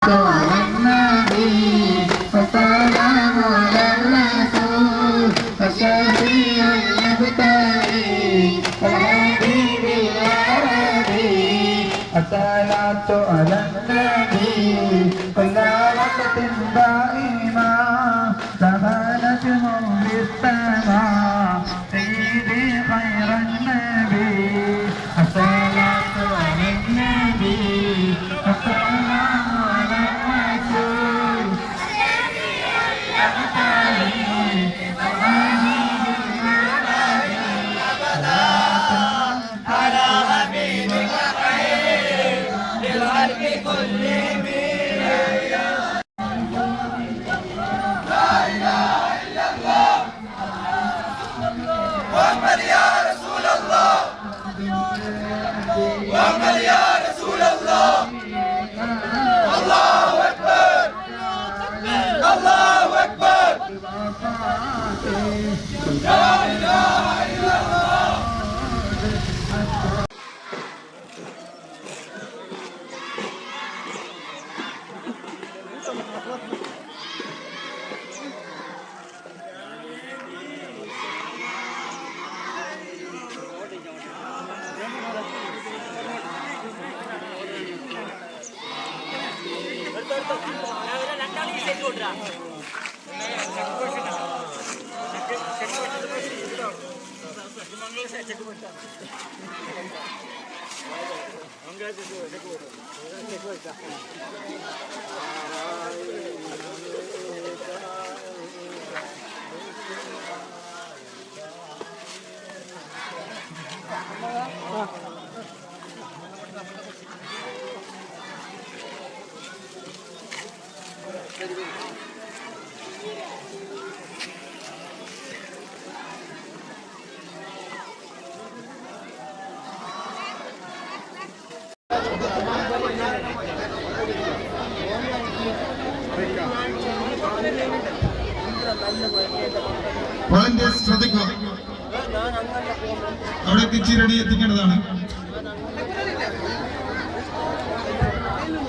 على النبي والسلام على الرسول الشفيع المبتغي الحبيب العربي الصلاة على النبي كل وقت دائما زمانة بالسماء سيدي خير النبي الصلاة على النبي والسلام على الرسول على حبيبك خير للخلق كلهم لا إله إلا الله محمد يا رسول الله محمد يا رسول الله الله أكبر الله أكبر لا إله إلا الله volunteers ശ്രദ്ധിക്കുക, അവിടെ എത്തിച്ചേരടി എത്തിക്കേണ്ടതാണ്.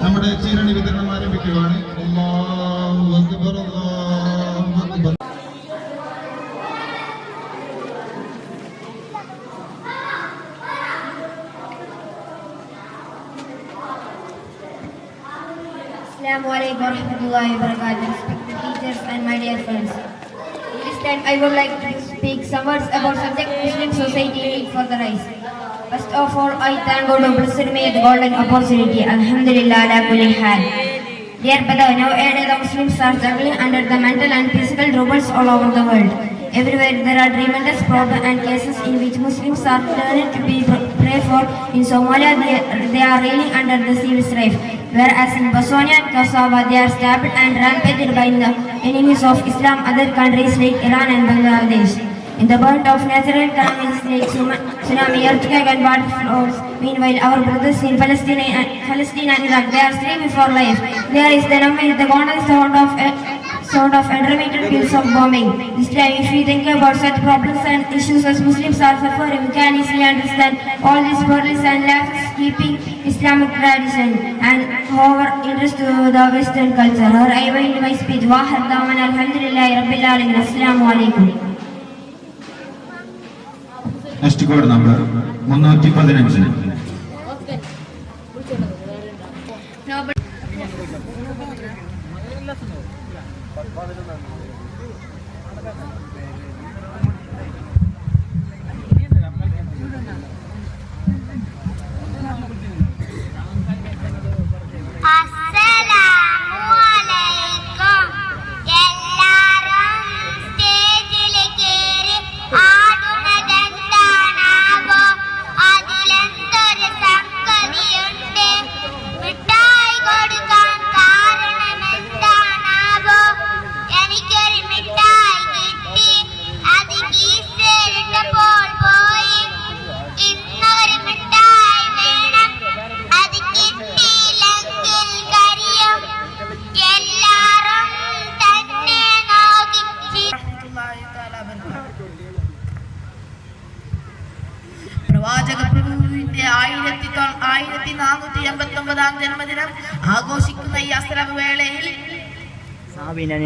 നമ്മുടെ ചീരണി വിതരണം ആരംഭിക്കുകയാണ്. അല്ലാഹു അക്ബർ, അല്ലാഹു Akbar. Assalamu alaikum warahmatullahi wabarakatuh. Respected teachers and my dear friends. This time I would like to speak some words about subject Muslim society need for the rise. First of all, I thank God who blessed me with the golden opportunity. Alhamdulillah ala kulli hal. Dear brother, nowadays the Muslims are struggling under the mental and physical troubles all over the world. Everywhere there are tremendous problems and cases in which Muslims are turning to be prayed for. In Somalia, they are reeling under the civil strife, whereas in Botswana and Kosovo, they are stabbed and rampaged by the enemies of Islam. Other countries like Iran and Bangladesh. In the burnt of natural calamities like tsunami, earthquake and waterfalls. Meanwhile, our brothers in Palestine and Iraq, they are screaming for life. There is the number, the constant sound of intermittent peals of bombing. This time, if we think about such problems and issues as Muslims are suffering, we can easily understand all these worries and lacks keeping Islamic tradition and over interest to the Western culture. Or I will my speech. Wahad Daman Alhamdulillahi Rabbil Alamin. Assalamu alaikum. Next code number 315.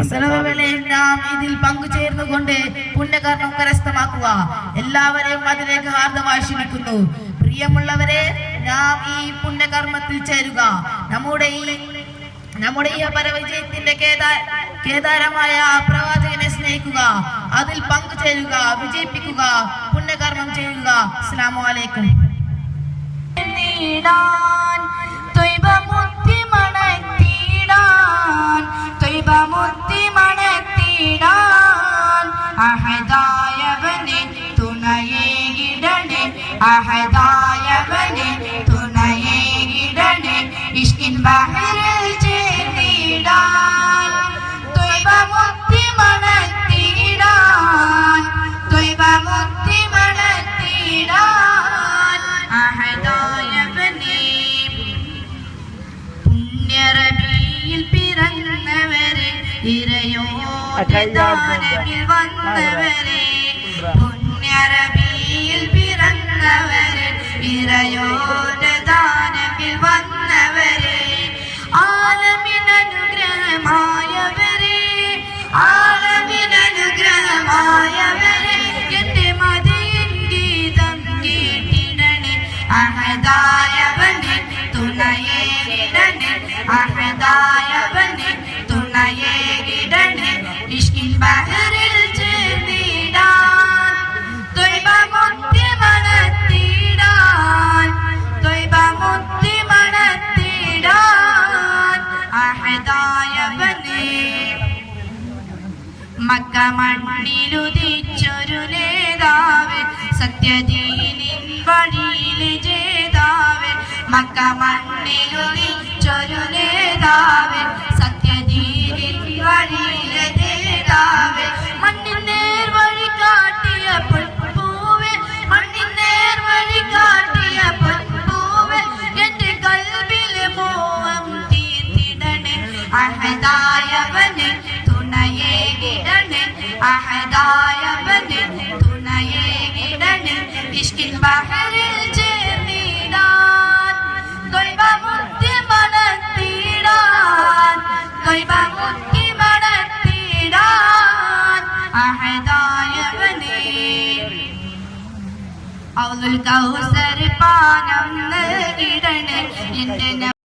അസ്സലാമു വേളയിൽ നാം ഇതിൽ പങ്കുചേർന്നുകൊണ്ട് പുണ്യകർമ്മം കരസ്ഥമാക്കുക. എല്ലാവരെയും അതിലേക്ക് ഹാർദമായി ക്ഷണിക്കുന്നു. പ്രിയമുള്ളവരെ, നാം ഈ പുണ്യകർമ്മത്തിൽ ചേരുക. നമ്മുടെ ഈ പരവിജയത്തിന്റെ കേദാരമായ പ്രവാചകനെ സ്നേഹിക്കുക, അതിൽ പങ്കുചേരുക, വിജയിപ്പിക്കുക, പുണ്യകർമ്മം ചെയ്യുക. അസ്സലാമു അലൈക്കും. അഹദായവനെ തുണയേകിടണേ, അഹദായവനെ തുണയേകിടണേ, ഇഷ്കിൻ ബഹറിൽ ചേർന്നിടാൻ, ത്വയ്ബ മുത്തി മണത്തിടാൻ, ത്വയ്ബ മുത്തി മണത്തിടാൻ, അഹദായവനെ. പുണ്യറബിയിൽ പിറന്നവരെ, ഇറയോന്റെ ദാനത്തിൽ വന്നവരെ, പുണ്യറബിയിൽ പിറന്നവരെ, ഇറയോന്റെ ദാനത്തിൽ വന്നവരെ, ആലമിനനുഗ്രഹമായവരെ, ആലമിനനുഗ്രഹമായവരെ, എന്റെ മതിയിൻ ഗീതം കേട്ടിടണേ, അഹദായവനെ തുണയേകിടണേ, അഹദായവനെ തുണയേകിടണേ, ഇഷ്കിൻ ബഹറിൽ ചേർന്നിടാൻ, ത്വയ്ബ മുത്തി മണത്തിടാൻ, ത്വയ്ബ മുത്തി മണത്തിടാൻ, അഹദായവനെ. മക്ക മണ്ണിലുദിച്ചൊരു നേതാവ്, സത്യദീനിൻ വഴിയിലെ ജേതാവ്, മക്ക മണ്ണിലുദിച്ചൊരു നേതാവ്, സത്യദീനിൻ വഴിയിലെ ജേതാവ്, മണ്ണിൻ നേർ വഴി കാട്ടിയ പൊൻപൂവേ, മണ്ണിൻ നേർ വഴി കാട്ടിയ പൊൻപൂവേ, എന്റെ കൽബിലെ മോഹം തീർത്തിടണേ, അഹദായവനെ തുണയേകിടണേ, അഹദായവനെ തുണയേകിടണേ, ഇഷ്കിൻ ബഹറിൽ ചേർന്നിടാൻ, ത്വയ്ബ മുത്തി മണത്തിടാൻ, ത്വയ്ബ മുത്തി മണത്തിടാൻ, അഹദായവനെ. ഔലുൽ കൗസർ പാനം നൽകിടണേ, എന്റെ